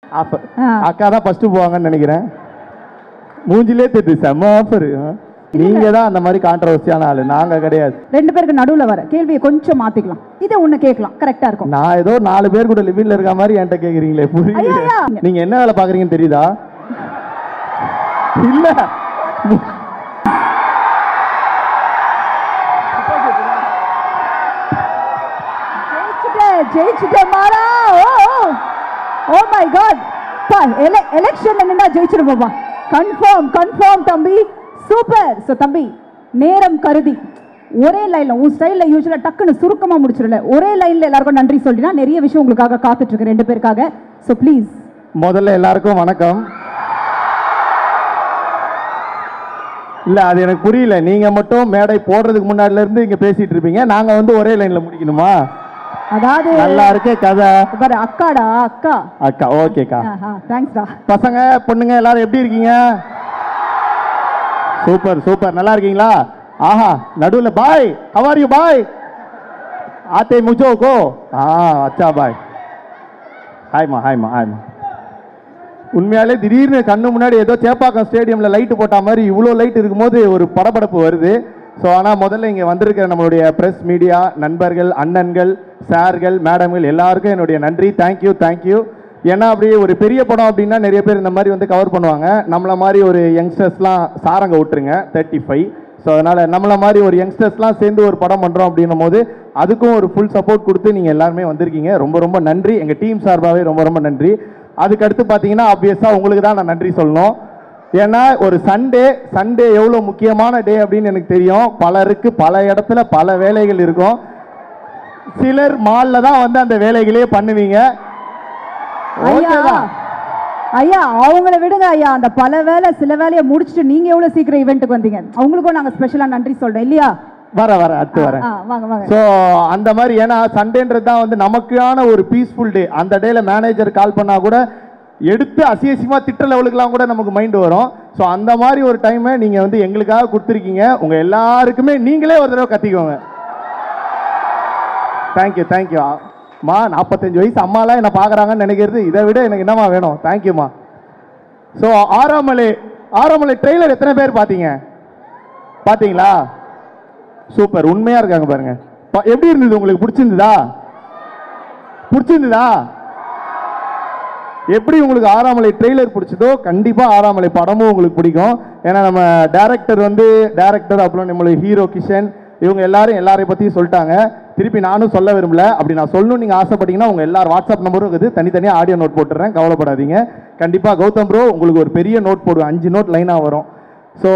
Offer அக்கா தான் first போவாங்கன்னு நினைக்கிறேன். மூஞ்சிலே தெரியுது செம்ம ஆஃபர். நீங்க தான் அந்த மாதிரி கான்ட்ரவர்சியான ஆளு, நாங்க கிடையாது. ரெண்டு பேருக்கு நடுவுல வர கேள்வியை கொஞ்சம் மாத்திக்கலாம். இதை ஒண்ணு கேட்கலாம், கரெக்டா இருக்கும். நான் ஏதோ 4 பேர் கூட லிவிங்ல இருக்க மாதிரி என்கிட்ட கேக்குறீங்களே, புரியல. நீங்க என்ன வேலை பாக்குறீங்கன்னு தெரியுதா? இல்ல ஜெயிச்சுட்டேன் மாறா. ஓ மை காட், எலெக்ஷன்ல நின்னா ஜெயிச்சிருப்பா. கன்ஃபார்ம் தம்பி, சூப்பர். சோ தம்பி, நேரம் கருதி ஒரே லைன்ல உன் ஸ்டைல்ல யூசுவலா டக்குன்னு சுருக்கமா முடிச்சிடல, ஒரே லைன்ல எல்லாருக்கும் நன்றி சொல்லினா நிறைய விஷயம் உங்களுக்காக காத்துட்டு இருக்கு ரெண்டு பேருக்காக. So please. முதல்ல எல்லாருக்கும் வணக்கம். இல்ல அது எனக்கு புரியல, நீங்க மட்டும் மேடை போடுறதுக்கு முன்னாடில இருந்து இங்க பேசிட்டு இருப்பீங்க, நாங்க வந்து ஒரே லைன்ல முடிக்கணுமா? அதாவது நல்லா இருக்கே கதை. பாரு அக்காடா, அக்கா. ஓகேக்கா, தேங்க்ஸ்டா. பசங்க பொண்ணுங்க எல்லாரும் எப்படி இருக்கீங்க? சூப்பர் நல்லா இருக்கீங்களா? ஆஹா, நடுவுல பாய், how are you bye? Aathe முஜோ கோ. அச்சா பாய். ஹாய்மா. உண்மையாலே திடீர்னு கண்ணு முன்னாடி ஏதோ சேப்பாக்கம் ஸ்டேடியம்ல லைட் போட்ட மாதிரி இவ்வளோ லைட் இருக்கும்போது ஒரு படபடப்பு வருது. ஸோ ஆனால் முதல்ல இங்கே வந்திருக்கிற நம்மளுடைய ப்ரெஸ் மீடியா நண்பர்கள், அண்ணன்கள், சார்கள், மேடம்கள் எல்லாருக்கும் என்னுடைய நன்றி. தேங்க்யூ. ஏன்னா அப்படி ஒரு பெரிய படம் அப்படின்னா நிறைய பேர் இந்த மாதிரி வந்து கவர் பண்ணுவாங்க. நம்மளை மாதிரி ஒரு யங்ஸ்டர்ஸ்லாம் சாரங்க விட்டுருங்க 35. ஸோ அதனால் நம்மளை மாதிரி ஒரு யங்ஸ்டர்ஸ்லாம் சேர்ந்து ஒரு படம் பண்ணுறோம் அப்படின்னும் போது அதுக்கும் ஒரு ஃபுல் சப்போர்ட் கொடுத்து நீங்கள் எல்லாருமே வந்திருக்கீங்க. ரொம்ப நன்றி. எங்கள் டீம் சார்பாகவே ரொம்ப நன்றி. அதுக்கடுத்து பார்த்தீங்கன்னா ஆப்வியஸாக உங்களுக்கு தான் நான் நன்றி சொல்லணும். ஏன்னா ஒரு சண்டே எவ்வளோ முக்கியமான டே அப்படின்னு எனக்கு தெரியும். பலருக்கு பல இடத்துல பல வேலைகள் இருக்கும். சிலர் மால்ல தான் வந்து அந்த வேலைகளே பண்ணுவீங்க. ஐயா அவங்கள விடுங்க ஐயா, அந்த பல வேலை சில வேலையை முடிச்சுட்டு நீங்க எவ்வளவு சீக்கிரம் ஈவென்ட்டுக்கு வந்தீங்க, அவங்களுக்கும் நாங்க ஸ்பெஷலா நன்றி சொல்றோம் இல்லையா? அடுத்து வரேன். ஸோ அந்த மாதிரி ஏன்னா சண்டேன்றது தான் வந்து நமக்கான ஒரு பீஸ்ஃபுல் டே. அந்த டேல மேனேஜர் கால் பண்ணா கூட எடுத்து அசியசியமா திட்ட லெவலுக்குலாம் கூட நமக்கு மைண்ட் வரும். ஸோ அந்த மாதிரி ஒரு டைமை நீங்க வந்து எங்களுக்காக கொடுத்துருக்கீங்க. உங்க எல்லாருக்குமே நீங்களே ஒரு தடவை கத்திக்கோங்க. தேங்க்யூ. மா 45 வயசு அம்மாலாம் என்ன பார்க்குறாங்கன்னு நினைக்கிறது இதை விட எனக்கு என்னமா வேணும்? தேங்க்யூமா. ஸோ ஆறாமலை ட்ரெய்லர் எத்தனை பேர் பார்த்தீங்களா? சூப்பர், உண்மையா இருக்காங்க பாருங்க. எப்படி இருந்தது உங்களுக்கு? பிடிச்சிருந்ததா? எப்படி உங்களுக்கு ஆறாமலை ட்ரெய்லர் பிடிச்சதோ கண்டிப்பா ஆறாமலை படமும் உங்களுக்கு பிடிக்கும். ஏன்னா நம்ம டைரக்டர் அப்புறம் நம்மளுடைய ஹீரோ கிஷன் இவங்க எல்லாரையும் பத்தியும் சொல்லிட்டாங்க. திருப்பி நானும் சொல்ல விரும்பல. அப்படி நான் சொல்லணும் நீங்க ஆசைப்பட்டீங்கன்னா உங்க எல்லாரும் வாட்ஸ்அப் நம்பரும் இருக்குது, தனித்தனியாக ஆடியோ நோட் போட்டுறேன், கவலைப்படாதீங்க. கண்டிப்பா கௌதம் ப்ரோ உங்களுக்கு ஒரு பெரிய நோட் போடுவேன், 5 நோட் லைனாக வரும். ஸோ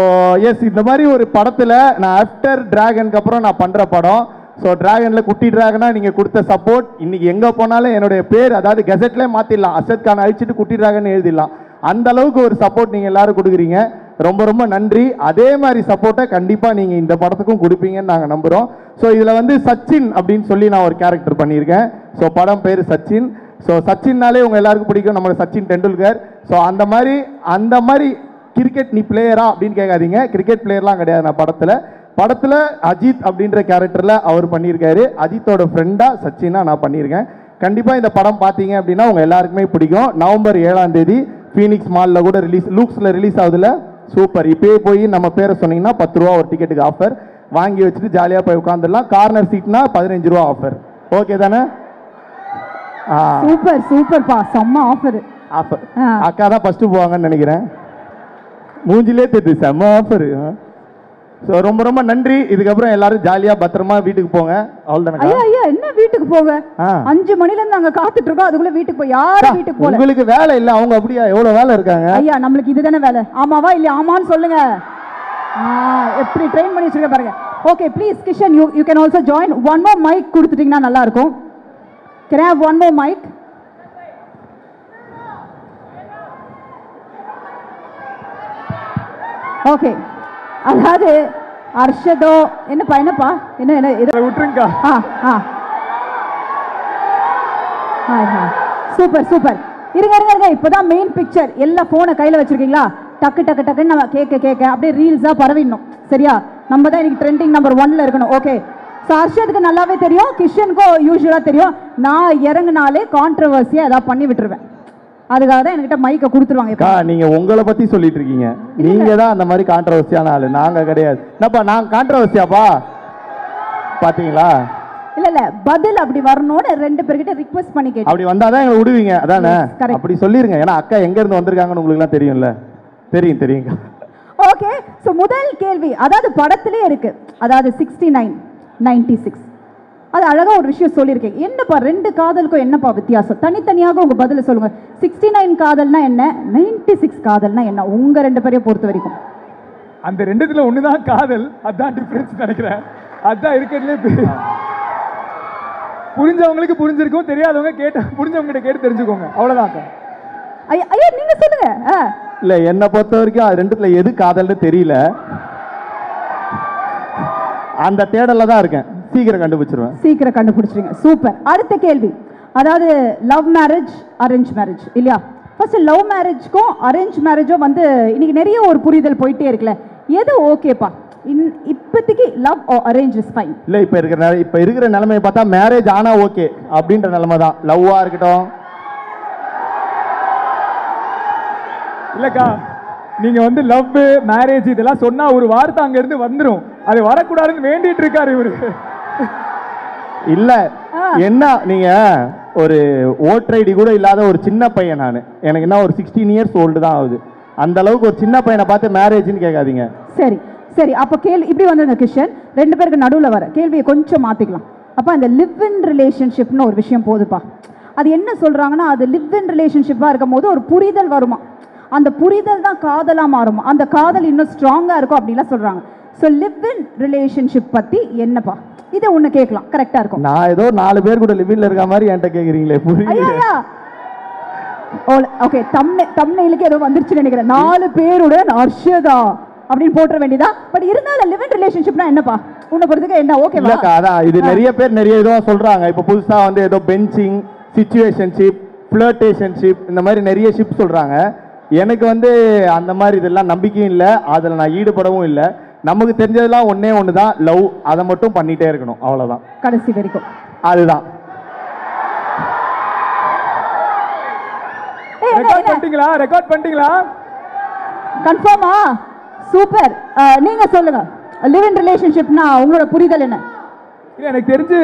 எஸ், இந்த மாதிரி ஒரு படத்தில் நான் ஆஃப்டர் டிராகனுக்கு அப்புறம் நான் பண்ணுற படம். ஸோ டிராகனில் குட்டி டிராகனா நீங்கள் கொடுத்த சப்போர்ட் இன்னைக்கு எங்கே போனாலும் என்னுடைய பேர் அதாவது கெசட்லேயே மாற்றிடலாம், அசத் கான் அழிச்சிட்டு குட்டி டிராகன் எழுதிடலாம். அந்த அளவுக்கு ஒரு சப்போர்ட் நீங்கள் எல்லாரும் கொடுக்குறீங்க. ரொம்ப நன்றி. அதே மாதிரி சப்போர்ட்டை கண்டிப்பாக நீங்கள் இந்த படத்துக்கும் கொடுப்பீங்கன்னு நாங்கள் நம்புகிறோம். ஸோ இதில் வந்து சச்சின் அப்படின்னு சொல்லி நான் ஒரு கேரக்டர் பண்ணியிருக்கேன். ஸோ படம் பேர் சச்சின். ஸோ சச்சின்னாலே உங்கள் எல்லாருக்கும் பிடிக்கும், நம்மளோட சச்சின் டெண்டுல்கர். ஸோ அந்த மாதிரி கிரிக்கெட் நீ பிளேயரா அப்படின்னு கேட்காதீங்க, கிரிக்கெட் பிளேயர்லாம் கிடையாது. நான் படத்தில் அஜித் அப்படின்ற கேரக்டரில் அவர் பண்ணியிருக்காரு. அஜித்தோட ஃப்ரெண்டாக சச்சினா நான் பண்ணியிருக்கேன். கண்டிப்பாக இந்த படம் பார்த்தீங்க அப்படின்னா உங்கள் எல்லாருக்குமே பிடிக்கும். நவம்பர் 7ஆம் தேதி ஃபீனிக்ஸ் மாலில் கூட லூக்ஸில் ரிலீஸ் ஆகுதுல. சூப்பர். இப்போயே போய் நம்ம பேரை சொன்னீங்கன்னா 10 ரூபா ஒரு டிக்கெட்டுக்கு ஆஃபர் வாங்கி வச்சுட்டு ஜாலியாக போய் உட்காந்துடலாம். கார்னர் சீட்னா 15 ரூபா ஆஃபர். ஓகே தானே? சூப்பர்ப்பா, செம்ம ஆஃபர். அக்கா தான் ஃபர்ஸ்ட் போவாங்கன்னு நினைக்கிறேன். மூஞ்சிலே தெரியுது செம்ம ஆஃபர். ஸோ ரொம்ப நன்றி. இதுக்கப்புறம் எல்லாரும் ஜாலியாக பத்திரமா வீட்டுக்கு போங்க. அவ்வளோதானே? ஐயா என்ன வீட்டுக்கு போக? 5 மணிலேருந்து நாங்கள் காத்துட்டு இருக்கோம், அதுக்குள்ள வீட்டுக்கு போய் யாரும் வீட்டுக்கு போகல. உங்களுக்கு வேலை இல்லை, அவங்க அப்படியா எவ்வளோ வேலை இருக்காங்க? ஐயா நம்மளுக்கு இதுதானே வேலை. ஆமாவா இல்லையா? ஆமான்னு சொல்லுங்க. எப்படி ட்ரெயின் பண்ணி வச்சிருக்க பாருங்க. Okay please Kishan, you can also join. One more mic கொடுத்துட்டீங்கன்னா நல்லா இருக்கும். Can I have one more mic? Okay, அதாவது அர்ஷதோ என்னப்பா என்ன இதை விட்டுருங்க. சூப்பர். இருங்க, இப்பதான் மெயின் பிக்சர். எல்லா போனை கையில வச்சிருக்கீங்களா? டக்குன்னு நம்ம கேட்க அப்படியே ரீல்ஸா பரவிடணும். சரியா? நம்ம தான் இன்னைக்கு ட்ரெண்டிங் நம்பர் 1ல இருக்கணும். ஓகே. ஸோ அர்ஷதுக்கு நல்லாவே தெரியும், கிஷனுக்கும் யூஸ்வலா தெரியும். நான் இறங்குனாலே கான்ட்ரவர்சியா ஏதாவது பண்ணி விட்டுருவேன். அதுக்காக தான் என்கிட்ட மைக்கை கொடுத்துருவாங்க அக்கா நீங்க உங்களை பத்தி சொல்லிட்டு இருக்கீங்க, நீங்க தான் அந்த மாதிரி கான்ட்ரவர்சியான ஆளு, நாங்க கிடையாது. என்னப்பா நான் கான்ட்ரவர்சியாப்பா? பாத்தீங்களா? இல்ல பதில் அப்படி வரணும்னு 2 பேர்கிட்ட ரிக்வெஸ்ட் பண்ணி கேட்டேன். அப்படி வந்தாதான் எங்களை விடுவீங்க, அதானே? correct. அப்படி சொல்லிருங்க, ஏன்னா அக்கா எங்க இருந்து வந்திருக்காங்கன்னு உங்களுக்கு எல்லாம் தெரியும்ல. தெரியுங்க. ஓகே, சோ முதல் கேள்வி, அதாவது படத்திலே இருக்கு, அதாவது 69 96 அது அழகா ஒரு விஷயம் சொல்லியிருக்கேன். என்னப்பா 2 காதலுக்கும் என்னப்பா வித்தியாசம்? தனித்தனியாக உங்க பதில சொல்லுங்க. 69 காதல்னா என்ன, 96 காதல்னா என்ன, உங்க 2 பேரையும் பொறுத்த வரைக்கும்? அந்த ரெண்டுத்துல ஒண்ணுதான் காதல், அதான் டிஃபரன்ஸ் நினைக்கிறேன். அதான் இருக்கிறதுலே புரிஞ்சவங்களுக்கு புரிஞ்சிருக்கும், தெரியாதவங்க புரிஞ்சவங்க கிட்ட கேட்டு தெரிஞ்சுக்கோங்க, அவ்வளவுதான். ஐயா நீங்க சொல்லுங்க. இல்ல என்ன பொறுத்த வரைக்கும் அது ரெண்டுத்துல எது காதல்னு தெரியல, அந்த தேடல தான் இருக்கேன். சீக்கிரம் கண்டுபிடிச்சிருங்க. சூப்பர். அடுத்த கேள்வி, அதாவது லவ் மேரேஜ் அரேஞ்ச் மேரேஜ் இல்லையா? ஃபர்ஸ்ட் லவ் மேரேஜ்க்கும் அரேஞ்ச் மேரேஜும் வந்து இன்னைக்கு நிறைய ஒரு புரிதல் போயிட்டே இருக்குல்ல, எது ஓகேப்பா இப்போதைக்கு? Love or arrange is fine. இல்ல இப்ப இருக்கிற நிலைமையை பார்த்தா மேரேஜ் ஆனா ஓகே அப்படின்ற நிலைமை தான். லவ்வா இருக்கட்டும். இல்லக்கா நீங்க வந்து லவ் மேரேஜ் இதெல்லாம் சொன்னா ஒரு வார்த்தை அங்க இருந்து வந்துரும், அது வரக்கூடாதுன்னு வேண்டிட்டு இருக்காரு இவரு. இல்ல என்ன நீங்க ஒரு ஓட்டர் ஐடி கூட இல்லாத ஒரு சின்ன பையன், நான் எனக்கு என்ன ஒரு 16 இயர்ஸ் ஓல்டு தான் ஆகுது, அந்த அளவுக்கு ஒரு சின்ன பையனை பார்த்து மேரேஜ்னு கேட்காதீங்க. சரி அப்ப கேள்வி இப்படி வந்துருங்க கிஷன், 2 பேருக்கு நடுவில் வர கேள்வியை கொஞ்சம் மாத்திக்கலாம். அப்ப அந்த லிவ் இன் ரிலேஷன்ஷிப்னு ஒரு விஷயம் போதுப்பா. அது என்ன சொல்றாங்கன்னா, அது லிவ் இன் ரிலேஷன்ஷிப்பா இருக்கும் போது ஒரு புரிதல் வருமா, அந்த புரிதல் தான் காதலா மாறுமா, அந்த காதல் இன்னும் ஸ்ட்ராங்கா இருக்கும் அப்படிலாம் சொல்றாங்க. ஸோ லிவ் இன் ரிலேஷன்ஷிப் பத்தி என்னப்பா, இதை ஒண்ணு கேட்கலாம், கரெக்டா இருக்கும். நான் ஏதோ 4 பேர் கூட லிவ் இன்ல இருக்க மாதிரி என்கிட்ட கேக்குறீங்களே, புரியல. ஓகே, தம்ப்நெயிலுக்கு ஏதோ வந்துருச்சுன்னு நினைக்கிறேன், 4 பேருடன் அர்ஷதா அப்படின்னு போட்டுற வேண்டியதா. பட் இருந்தாலும் லிவ் இன் ரிலேஷன்ஷிப்னா என்னப்பா உன்னை பொறுத்துக்க என்ன? ஓகே அதான் இது நிறைய பேர் நிறைய இதுவும் சொல்றாங்க. இப்போ புதுசா வந்து ஏதோ பெஞ்சிங், சிச்சுவேஷன்ஷிப், ஃப்ளர்டேஷன்ஷிப், இந்த மாதிரி நிறைய ஷிப் சொல்றாங்க. எனக்கு வந்து அந்த மாதிரி இதெல்லாம் நம்பிக்கையும் இல்லை, அதில் நான் ஈடுபடவும் இல்லை. நமக்கு தெரிஞ்சதெல்லாம் ஒன்று தான், லவ். அதை மட்டும் பண்ணிட்டே இருக்கணும், அவ்வளோதான், கடைசி வரைக்கும். அதுதான். ரெக்கார்ட் பண்ணிட்டீங்களா? கன்ஃபார்மா? சூப்பர். நீங்க சொல்லுங்க, லிவ் இன் ரிலேஷன்ஷிப்னா உங்களோட புரிதல் என்ன? இல்ல எனக்கு தெரிஞ்சு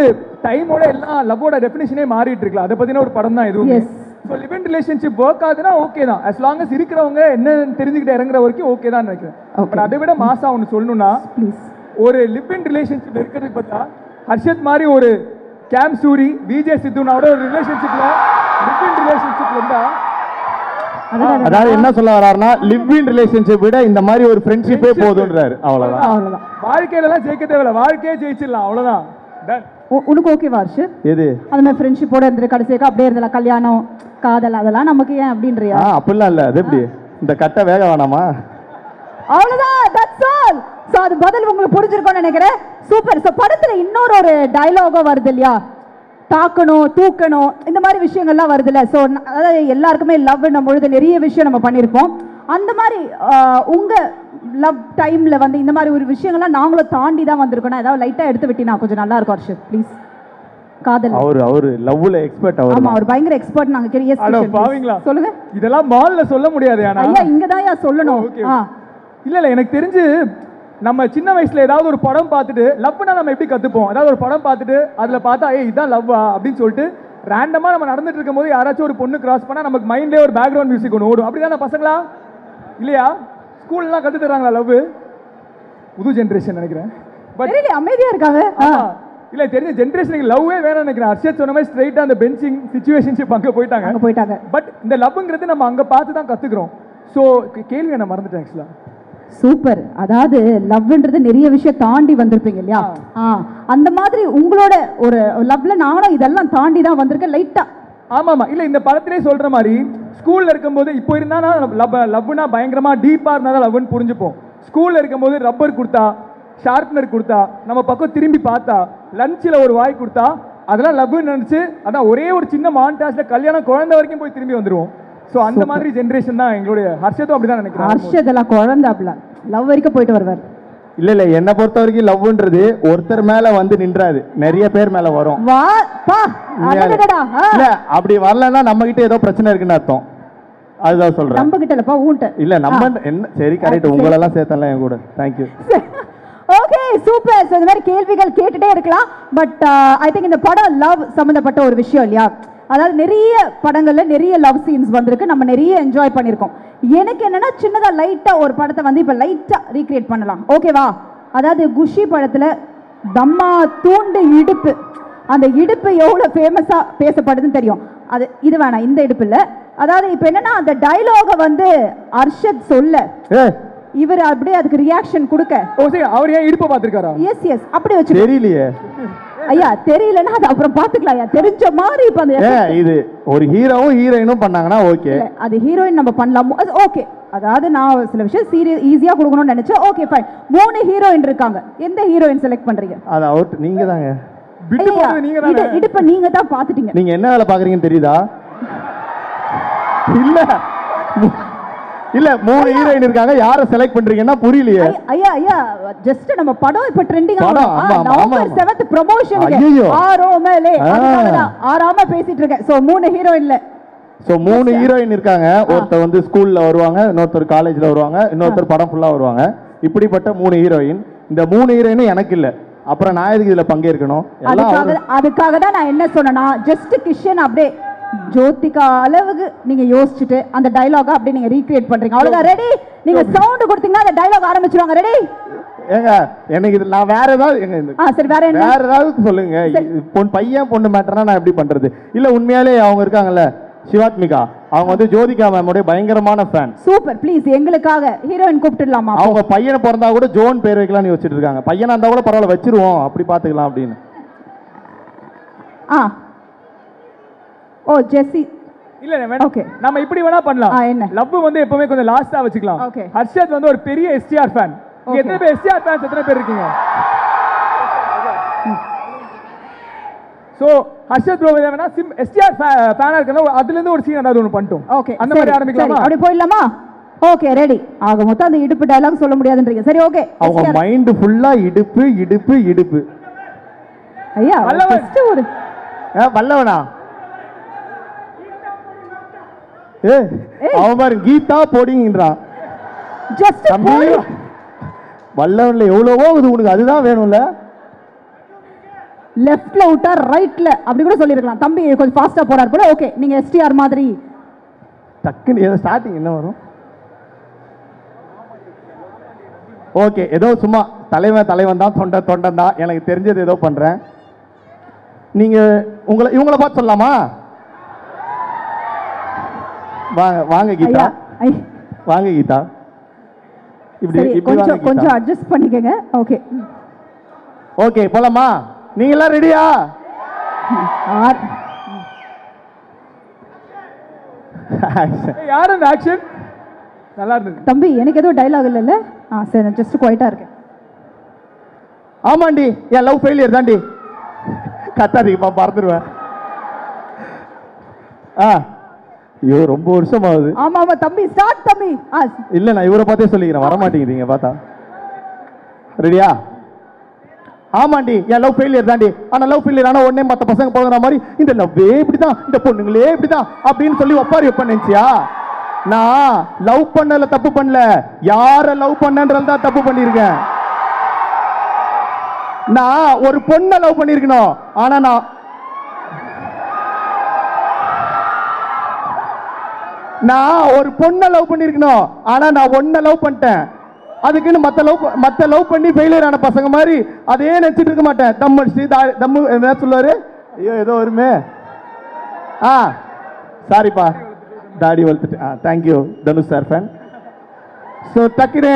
டைமோட எல்லாம் லவ்வோட டெஃபினிஷனே மாறிட்டு இருக்குல்ல, அதை பத்தின ஒரு படம் தான் இதுவும். So live in relationship work ஆகுதுன்னா ஓகே தான், as long as இருக்கிறவங்க என்ன தெரிஞ்சுக்கிட்டு இறங்குற வரைக்கும் ஓகே தான் நினைக்கிறேன். பட் அதை விட மாசா ஒன்று சொல்லணும்னா, ஒரு லிவ் இன் ரிலேஷன்ஷிப் இருக்கிறதுக்கு பார்த்தா ஹர்ஷத் மாதிரி ஒரு கேம் சூரி, விஜய் சித்துனாவோட ஒரு ரிலேஷன்ஷிப்ல லிவ் இன் ரிலேஷன்ஷிப்ல இருந்தா, அதாவது என்ன சொல்ல வர்றாருன்னா, லிவ் இன் ரிலேஷன்ஷிப் விட இந்த மாதிரி ஒரு ஃப்ரெண்ட்ஷிப்பே போதுன்றாரு, அவ்வளவுதான். வாழ்க்கையில எல்லாம் ஜெயிக்க தேவையில்ல, வாழ்க்கையே ஜெயிச்சிடலாம், அவ்வளவுதான். உனக்கு ஓகே வார்ஷு? எது அந்த மாதிரி ஃப்ரெண்ட்ஷிப்போட இருந்து கடைசியாக அப்படியே இருந்தல, கல்யாணம் காதல் அதெல்லாம் நமக்கு ஏன் அப்படின்றியா? அப்படிலாம் இல்ல, அது எப்படி இந்த கட்ட வேக வேணாமா? அவ்வளவுதான், தட்ஸ் ஆல். சோ அது பதில் உங்களுக்கு புரிஞ்சிருக்கும்னு நினைக்கிறேன். சூப்பர். சோ படத்துல இன்னொரு ஒரு டயலாகோ வருது இல்லையா, தாக்கணும் தூக்கணும் இந்த மாதிரி விஷயங்கள்லாம் வருது இல்ல. ஸோ அதாவது எல்லாருக்குமே லவ்னும் பொழுது நிறைய விஷயம் நம்ம பண்ணியிருப்போம். அந்த மாதிரி உங்க லவ் டைம்ல வந்து இந்த மாதிரி ஒரு விஷயங்கள்லாம் நாங்களும் தாண்டி தான் வந்திருக்கோம். ஏதாவது லைட்டா எடுத்து விட்டினா கொஞ்சம் நல்லா இருக்கும் ஹர்ஷத் ப்ளீஸ். காதல் அவரு லவ்ல எக்ஸ்பர்ட். ஆமா, அவர் பயங்கர எக்ஸ்பர்ட். நாங்க சொல்லுங்க. இதெல்லாம் மால்ல சொல்ல முடியாது. ஐயா இங்க தான் சொல்லணும். இல்ல எனக்கு தெரிஞ்சு நம்ம சின்ன வயசுல ஏதாவது ஒரு படம் பார்த்துட்டு லவ்னா நம்ம எப்படி கத்துப்போம், அதாவது ஒரு படம் பார்த்துட்டு அதுல பார்த்தா இதான் லவ்வா அப்படின்னு சொல்லிட்டு ரேண்டமா நம்ம நடந்துட்டு இருக்கும் போது யாராச்சும் ஒரு பொண்ணு கிராஸ் பண்ணா நமக்கு மைண்ட்லயே ஒரு பேக்ரவுண்ட் மியூசிக் ஒன்று ஓடும். அப்படிதானே பசங்களா இல்லையா? ஸ்கூல்லாம் கத்து தராங்களா லவ்? புது ஜென்ரேஷன் நினைக்கிறேன். பட் அமைதியா இருக்காங்க. இல்ல தெரிஞ்ச ஜென்ரேஷனுக்கு லவ்வே வேணும்னு நினைக்கிறேன். ஹர்ஷத் சொன்ன மாதிரி ஸ்ட்ரைட்டா அந்த பெஞ்சிங் சிச்சுவேஷன்ஷிப் அங்க போயிட்டாங்க. பட் இந்த லவ்ங்கிறது நம்ம அங்க பார்த்து தான் கத்துக்கிறோம். ஸோ கேள்வி நான் மறந்துட்டேன் ஆக்சுவலா. சூப்பர். அதாவது லவ்ன்றது நிறைய விஷயம் தாண்டி வந்திருப்பீங்க இல்லையா? அந்த மாதிரி உங்களோட ஒரு லவ்ல நானும் இதெல்லாம் தாண்டி தான் வந்திருக்கேன் லைட்டா. ஆமாமா. இல்ல இந்த படத்திலே சொல்ற மாதிரி ஸ்கூல்ல இருக்கும்போது இப்போ இருந்தா லவ்னா பயங்கரமா டீப்பா இருந்தா தான் லவ்னு புரிஞ்சுப்போம். ஸ்கூல்ல இருக்கும்போது ரப்பர் கொடுத்தா, ஷார்ப்னர் கொடுத்தா, நம்ம பக்கம் திரும்பி பார்த்தா, லஞ்சில் ஒரு வாய் கொடுத்தா அதெல்லாம் லவ்னு நினைச்சு அதான் ஒரே ஒரு சின்ன மான்டாஸ்ல கல்யாணம் குழந்தை வரைக்கும் போய் திரும்பி வந்துருவோம். ஸோ அந்த மாதிரி ஜென்ரேஷன் தான் எங்களுடைய. ஹர்ஷத்தும் அப்படிதான் நினைக்கிறேன். ஹர்ஷத் எல்லாம் குழந்தை அப்படிலாம் லவ் வரைக்கும் போயிட்டு வருவார். இல்ல என்னை பொறுத்த வரைக்கும் லவ்ன்றது ஒருத்தர் மேல வந்து நின்றாது, நிறைய பேர் மேல வரும். இல்ல அப்படி வரலன்னா நம்ம கிட்ட ஏதோ பிரச்சனை இருக்குன்னு அர்த்தம். அதுதான் சொல்றேன். நம்ம கிட்ட இல்லப்பா ஊன்ட்ட. இல்ல நம்ம என்ன சரி கரெக்ட் உங்களெல்லாம் சேர்த்தலாம் என் கூட. Thank you. Okay super. So இந்த மாதிரி கேள்விகள் கேட்டுட்டே இருக்கலாம். பட் ஐ திங்க் இந்த படம் லவ் சம்மந்தப்பட்ட ஒரு விஷயம் இல்லையா? அதாவது நிறைய படங்கள்ல நிறைய லவ் சீன்ஸ் வந்திருக்கு, நம்ம நிறைய என்ஜாய் பண்ணியிருக்கோம். எனக்கு என்னன்னா சின்னதா லைட்டா ஒரு படத்தை வந்து இப்போ லைட்டா ரீக்ரியேட் பண்ணலாம், ஓகேவா? அதாவது குஷி படத்துல தம்மா தூண்டு இடுப்பு, அந்த இடுப்பு எவ்வளோ ஃபேமஸாக பேசப்படுதுன்னு தெரியும். அது இது வேணாம், இந்த இடுப்பு இல்லை. அதாவது இப்போ என்னன்னா அந்த டைலாகை வந்து அர்ஷத் சொல்ல இவர் அப்படியே அதுக்கு ரியாக்ஷன் கொடுக்க. ஓ சரி, அவர் ஏன் இடுப்பை பார்த்துருக்காரா? எஸ் எஸ் அப்படி வச்சு தெரியலையே ஐயா, தெரியலன்னா அது அப்புறம் பார்த்துக்கலாம் ஐயா. தெரிஞ்ச மாதிரி இப்போ அந்த இது ஒரு ஹீரோவும் ஹீரோயினும் பண்ணாங்கன்னா ஓகே, அது ஹீரோயின் நம்ம பண்ணலாம், அது ஓகே. அதாவது நான் சில விஷயம் சீரியஸ் ஈஸியாக கொடுக்கணும்னு நினைச்சேன். Okay fine. 3 ஹீரோயின் இருக்காங்க, எந்த ஹீரோயின் செலக்ட் பண்றீங்க? அது அவுட். நீங்க தாங்க. இடுப்ப நீங்க தான் பாத்துட்டீங்க. நீங்க என்ன வேலை பாக்குறீங்கன்னு தெரியுதா? இல்ல இல்ல 3 ஹீரோயின் இருக்காங்க, யாரை செலக்ட் பண்றீங்கன்னா புரியலையே. ஐயா ஐயா ஜஸ்ட் நம்ம படம் இப்ப ட்ரெண்டிங்கா நவம்பர் 7th ப்ரமோஷனுக்கு ஆரோமலே ஆராம பேசிட்டு இருக்கேன். சோ 3 ஹீரோயின்ல சோ 3 ஹீரோயின் இருக்காங்க. ஒருத்தர் வந்து ஸ்கூல்ல வருவாங்க, இன்னொருத்தர் காலேஜ்ல வருவாங்க, இன்னொருத்தர் படம் ஃபுல்லா வருவாங்க. இப்படிப்பட்ட 3 ஹீரோயின். இந்த 3 ஹீரோயினும் எனக்கு இல்ல, அப்புறம் நான் எதுக்கு இதுல பங்கேற்கணும்? அதுக்காக தான் நான் என்ன சொன்னேன்னா ஜஸ்ட் கிஷன் அப்படியே ஜோதிகா அளவுக்கு நீங்க யோசிச்சுட்டு அந்த டயலாக அப்படியே நீங்க ரீக்ரியேட் பண்றீங்க, அவ்வளவுதான். ரெடி? நீங்க சவுண்ட் கொடுத்தீங்கன்னா அந்த டயலாக் ஆரம்பிச்சிருவாங்க. ரெடி? ஏங்க எனக்கு இது நான் வேற ஏதாவது சரி வேற என்ன வேற ஏதாவது சொல்லுங்க. பையன் பொண்ணு மேட்டர்னா நான் எப்படி பண்றது? இல்ல உண்மையாலே அவங்க இருக்காங்கல்ல சிவாத்மிகா, அவங்க வந்து ஜோதிகா மேமோட பயங்கரமான ஃபேன். சூப்பர். ப்ளீஸ் எங்களுக்காக ஹீரோயின் கூப்பிட்டுடலாமா? அவங்க பையனை பிறந்தா கூட ஜோன் பேர் வைக்கலாம்னு யோசிச்சுட்டு இருக்காங்க. பையனா இருந்தா கூட பரவாயில்ல வச்சிருவோம், அப்படி பாத்துக்கலாம் அப்படின்னு. ஓ ஜெசி இல்ல வேணா, ஓகே நாம இப்படி வேணா பண்ணலாம். என்ன லவ் வந்து எப்பவுமே கொஞ்சம் லாஸ்டா வச்சுக்கலாம். ஹர்ஷத் வந்து ஒரு பெரிய எஸ்டிஆர் ஃபேன். நீங்க எத்தனை பேர் எஸ்டிஆர் ஃபேன்ஸ் எத்தனை பேர் இருக்கீங்க? சோ ஹர்ஷத் ப்ரோ வேணா எஸ்டிஆர் ஃபேனா இருக்கணும், அதுல இருந்து ஒரு சீன் ஏதாவது ஒன்னு பண்ணிட்டோம். ஓகே அந்த மாதிரி ஆரம்பிக்கலாமா? அப்படி போயிடலாமா? Okay ready. ஆக மொத்தம் அந்த இடுப்பு டயலாக் சொல்ல முடியாதுன்றீங்க. சரி ஓகே. அவங்க மைண்ட் ஃபுல்லா இடுப்பு இடுப்பு இடுப்பு. ஐயா ஃபர்ஸ்ட் ஒரு வல்லவனா அவன் பாரு கீதா போடிங்கன்றான். ஜஸ்ட் வல்லவன்ல எவ்வளவோ இது உனக்கு அதுதான் வேணும்ல. லெஃப்ட்ல விட்டா ரைட்ல அப்படி கூட சொல்லிருக்கலாம். தம்பி கொஞ்சம் ஃபாஸ்டா போறாரு போல. ஓகே நீங்க எஸ்டிஆர் மாதிரி டக்குன்னு ஸ்டார்டிங் என்ன வரும்? ஓகே ஏதோ சும்மா தலைவன் தான் தொண்டன் தான், எனக்கு தெரிஞ்சது ஏதோ பண்றேன். நீங்க இவங்கள பார்த்து சொல்லலாமா? வாங்க கீதா, வாங்க கீதா. இப்படி கொஞ்சம் அட்ஜஸ்ட் பண்ணிக்கங்க. ஓகே ஓகே போலாமா? நீங்க எல்லாம் ரெடியா? யார் அந்த ஆக்ஷன் நல்லா இருந்தது தம்பி. எனக்கு ஏதோ டயலாக் இல்ல. சரி ஜஸ்ட் குவைட்டா இருக்கேன். ஆமாண்டி என் லவ் ஃபெயிலியர் தாண்டி. கத்தாதீங்கப்பா மறந்துடுவேன். ஐயோ ரொம்ப வருஷம் ஆகுது. ஆமா ஆமா தம்பி ஸ்டார்ட் தம்பி. இல்ல நான் இவரை பார்த்தே சொல்லிக்கிறேன், வர மாட்டேங்குதுங்க பார்த்தா. ரெடியா? ஆமாண்டி என் லவ் ஃபெயிலியர் தாண்டி. ஆனா லவ் ஃபெயிலியர் ஆனா உடனே மற்ற பசங்க போகிற மாதிரி இந்த லவ்வே இப்படிதான், இந்த பொண்ணுங்களே இப்படிதான் அப்படின்னு சொல்லி ஒப்பாரி வைப்பேன் நினைச்சியா? நான் லவ் பண்ணல தப்பு பண்ணல, யார லவ் பண்ணன்றத தான் தப்பு பண்ணிருக்கேன். நான் ஒரு பொண்ணை லவ் பண்ணிருக்கணும், ஆனா நான் ஒரு பொண்ணை லவ் பண்ணிருக்கணும், ஆனா நான் ஒன்ன லவ் பண்ணிட்டேன். அதுக்குன்னு மத்த லவ் பண்ணி ஃபெயிலியர் ஆன பசங்க மாதிரி அதே நினைச்சிட்டு இருக்க மாட்டேன். தம்மு என்ன சொல்லுவாரு? ஐயோ ஏதோ வருமே. சாரிப்பா தாடி வளர்த்துட்டு. Thank you Dhanush sir fan. So டக்குன்னு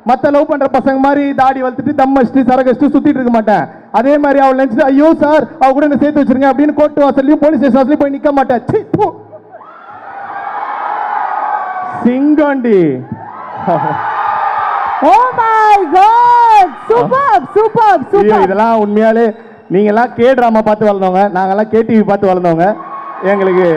மற்ற லவ் பண்ற பசங்க மாதிரி தாடி வளர்த்துட்டு தம் அடிச்சுட்டு சரகடிச்சுட்டு சுத்திட்டு இருக்க மாட்டேன். அதே மாதிரி அவள் நினைச்சிட்டு ஐயோ சார் அவ கூட என்ன சேர்த்து வச்சிருங்க அப்படின்னு கோர்ட்டு வாசல்லையும் போலீஸ் ஸ்டேஷன் வாசலையும் போய் நிக்க மாட்டேன். சிங்கண்டி. Oh my god super super super. இதெல்லாம் உண்மையாலே நீங்க எல்லாம் கே டிராமா பார்த்து வளர்ந்தவங்க, நாங்கெல்லாம் கேடிவி பார்த்து வளர்ந்தவங்க. எங்களுக்கு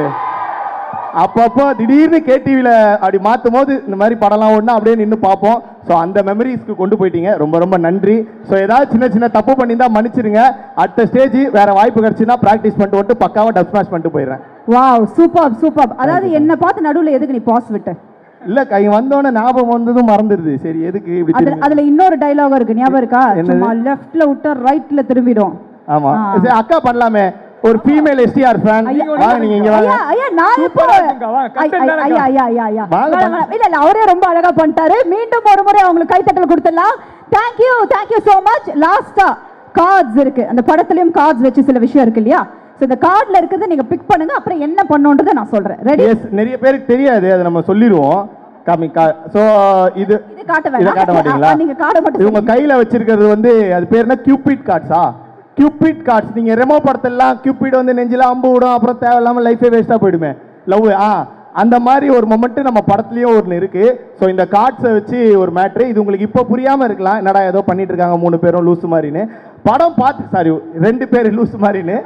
அப்பப்போ திடீர்னு கேடிவியில் அப்படி மாற்றும் போது இந்த மாதிரி படம்லாம் ஓடனா அப்படியே நின்று பார்ப்போம். ஸோ அந்த மெமரிஸ்க்கு கொண்டு போயிட்டீங்க, ரொம்ப ரொம்ப நன்றி. ஸோ ஏதாவது சின்ன சின்ன தப்பு பண்ணியிருந்தா மன்னிச்சிருங்க. அடுத்த ஸ்டேஜ் வேற வாய்ப்பு கிடைச்சுன்னா ப்ராக்டிஸ் பண்ணிட்டு வந்துட்டு பக்காவாக டப் ஸ்மாஷ் பண்ணிட்டு போயிடுறேன். Wow super super. அதாவது என்ன பார்த்து நடுவுல எதுக்கு நீ பாஸ் விட்ட? இல்ல கை வந்தோடனே ஞாபகம் வந்ததும் மறந்துடுது. சரி எதுக்கு இப்படி திரும்பி அதுல இன்னொரு டயலாக் இருக்கு, ஞாபகம் இருக்கா? சும்மா லெஃப்ட்ல விட்டா ரைட்ல திரும்பிடும். ஆமா சரி அக்கா பண்ணலாமே. ஒரு ஃபீமேல் எஸ்டிஆர் ஃபேன் வாங்க நீங்க இங்க வாங்க. ஐயா நான் இப்போ ஐயா ஐயா ஐயா ஐயா இல்ல இல்ல அவரே ரொம்ப அழகா பண்ணிட்டாரு. மீண்டும் ஒரு முறை அவங்களுக்கு கைத்தட்டல் கொடுத்துடலாம். Thank you so much. லாஸ்டா கார்ட்ஸ் இருக்கு, அந்த படத்துலயும் கார்ட்ஸ் வச்சு சில விஷயம் இருக்கு இல்லையா? சோ இந்த கார்ட்ல இருக்கிறத நீங்க பிக் பண்ணுங்க, அப்புறம் என்ன பண்ணணும்ன்றதை நான் சொல்றேன். ரெடி? எஸ். நிறைய பேருக்கு தெரியாது, அதை நம்ம சொல்லிடுவோம். சோ இது காட்ட மாட்டீங்களா? நீங்க காட்ட மட்டும். இவங்க கையில வச்சிருக்கிறது வந்து அது பேர் என்ன? கியூபிட் கார்ட்ஸா? Cupid cards. நீங்க ரெமோ படத்தெல்லாம் கியூபிட் வந்து நெஞ்சில அம்பு விடும், அப்புறம் தேவையில்லாம லைஃபே வேஸ்டா போயிடுமே லவ். அந்த மாதிரி ஒரு மொமெண்ட் நம்ம படத்துலயும் ஒன்று இருக்கு. ஸோ இந்த கார்ட்ஸை வச்சு ஒரு மேட்ரு. இது உங்களுக்கு இப்போ புரியாம இருக்கலாம், என்னடா ஏதோ பண்ணிட்டு இருக்காங்க 3 பேரும் லூசு மாதிரின்னு. படம் பார்த்து சாரி 2 பேர் லூசு மாதிரின்னு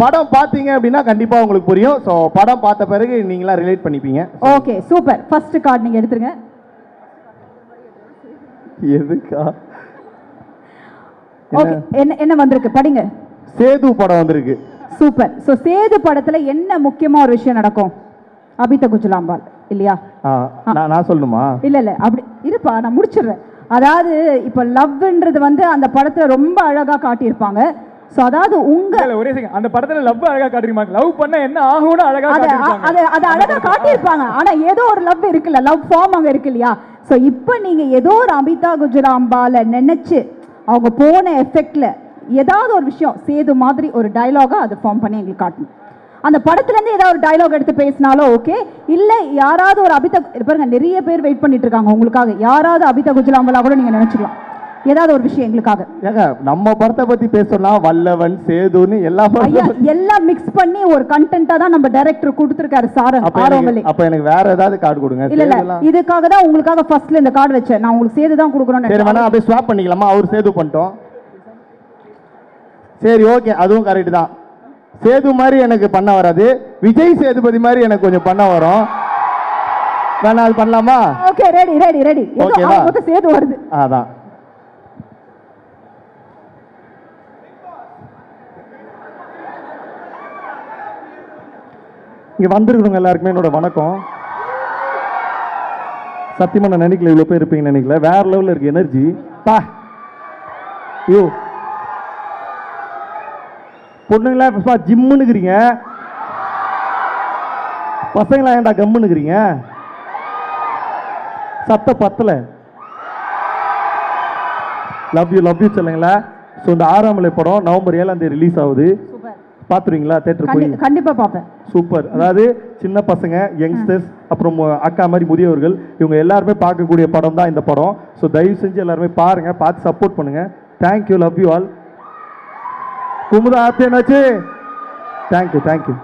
படம் பார்த்தீங்க அப்படின்னா கண்டிப்பா உங்களுக்கு புரியும். ஸோ படம் பார்த்த பிறகு நீங்களா ரிலேட் பண்ணிப்பீங்க. Okay super. ஃபர்ஸ்ட் கார்டு நீங்க எடுத்துருங்க. எதுக்கா? ஓகே என்ன வந்திருக்கு படிங்க. சேது படம் வந்திருக்கு. சூப்பர். ஸோ சேது படத்துல என்ன முக்கியமா ஒரு விஷயம் நடக்கும்? அபிதா குஜ்லாம்பால் இல்லையா? நான் சொல்லணுமா? இல்ல இல்ல அப்படி இருப்பா, நான் முடிச்சிடுறேன். அதாவது இப்ப லவ்ன்றது வந்து அந்த படத்துல ரொம்ப அழகா காட்டியிருப்பாங்க. சோ அதாவது உங்க ஒரே செகண்ட், அந்த படத்துல லவ் அழகா காட்டிருப்பாங்க. லவ் பண்ண என்ன ஆகும்னு அழகா காட்டிருப்பாங்க. அது அழகா காட்டியிருப்பாங்க. ஆனா ஏதோ ஒரு லவ் இருக்குல்ல, லவ் ஃபார்ம் அங்க இருக்கு இல்லையா? சோ இப்போ நீங்க ஏதோ ஒரு அபிதா குஜ்லாம்பால நினைச்சு அவங்க போன எஃபெக்ட்ல ஏதாவது ஒரு விஷயம் சேது மாதிரி ஒரு டயலாகா அது ஃபார்ம் பண்ணி எங்களுக்கு காட்டணும். அந்த படத்துல இருந்து ஏதாவது ஒரு டயலாக் எடுத்து பேசினாலும் ஓகே. இல்ல யாராவது ஒரு அபிதா பாருங்க, நிறைய பேர் வெயிட் பண்ணிட்டு இருக்காங்க உங்களுக்காக. யாராவது அபிதா குஜ்லாம்பலா கூட நீங்க நினைச்சுக்கலாம். ஏதாவது ஒரு விஷயம் எங்களுக்காக. நம்ம படத்தை பத்தி பேசலாம், வல்லவன் சேதுன்னு எல்லாம் மிக்ஸ் பண்ணி ஒரு கண்டென்ட்டா தான் நம்ம டைரக்டர் கொடுத்திருக்காரு சாரங் ஆரோமலே. அப்ப எனக்கு வேற ஏதாவது கார்டு கொடுங்க. இல்ல இல்ல இதுக்காக தான் உங்களுக்காக ஃபர்ஸ்ட்ல இந்த கார்டு வச்சேன். நான் உங்களுக்கு சேது தான் கொடுக்கறேன்னு. சரி வேணா அப்படியே ஸ்வாப் பண்ணிக்கலாமா? அவர் சேது பண்ணிட்டோம். சரி ஓகே, அதுவும் கரெக்ட் தான். சேது மாதிரி எனக்கு பண்ண வராது, விஜய் சேதுபதி மாதிரி எனக்கு கொஞ்சம் பண்ண வரும். வேணா அது பண்ணலாமா? Okay ready ready ready. ஓகேவா? சேது வருது. அதான் இங்க வந்திருக்கிறவங்க எல்லாருக்குமே என்னோட வணக்கம். சத்தியமா நான் நினைக்கல இவ்வளவு பேர் இருப்பீங்கன்னு நினைக்கல. வேற லெவல்ல இருக்கு எனர்ஜி. பா ஐயோ பொண்ணுங்களா ஜிம்முன்னுக்குறீங்க, பசங்களா ஏன்டா கம்முன்னுக்குறீங்க? சத்த பத்தல. லவ் யூ சொல்லுங்களா. ஸோ இந்த 6ஆம் நிலை படம் நவம்பர் 7ஆம் தேதி ரிலீஸ் ஆகுது. பார்த்துருவீங்களா? தேட்டர் போய் கண்டிப்பா பார்ப்பேன். சூப்பர். அதாவது சின்ன பசங்க, யங்ஸ்டர்ஸ், அப்புறம் அக்கா மாதிரி முதியவர்கள், இவங்க எல்லாருமே பார்க்கக்கூடிய படம் தான் இந்த படம். ஸோ தயவு செஞ்சு எல்லாருமே பாருங்க, பார்த்து சப்போர்ட் பண்ணுங்க. Thank you, love you all. Kumudha happy என்னாச்சு? தேங்க்யூ.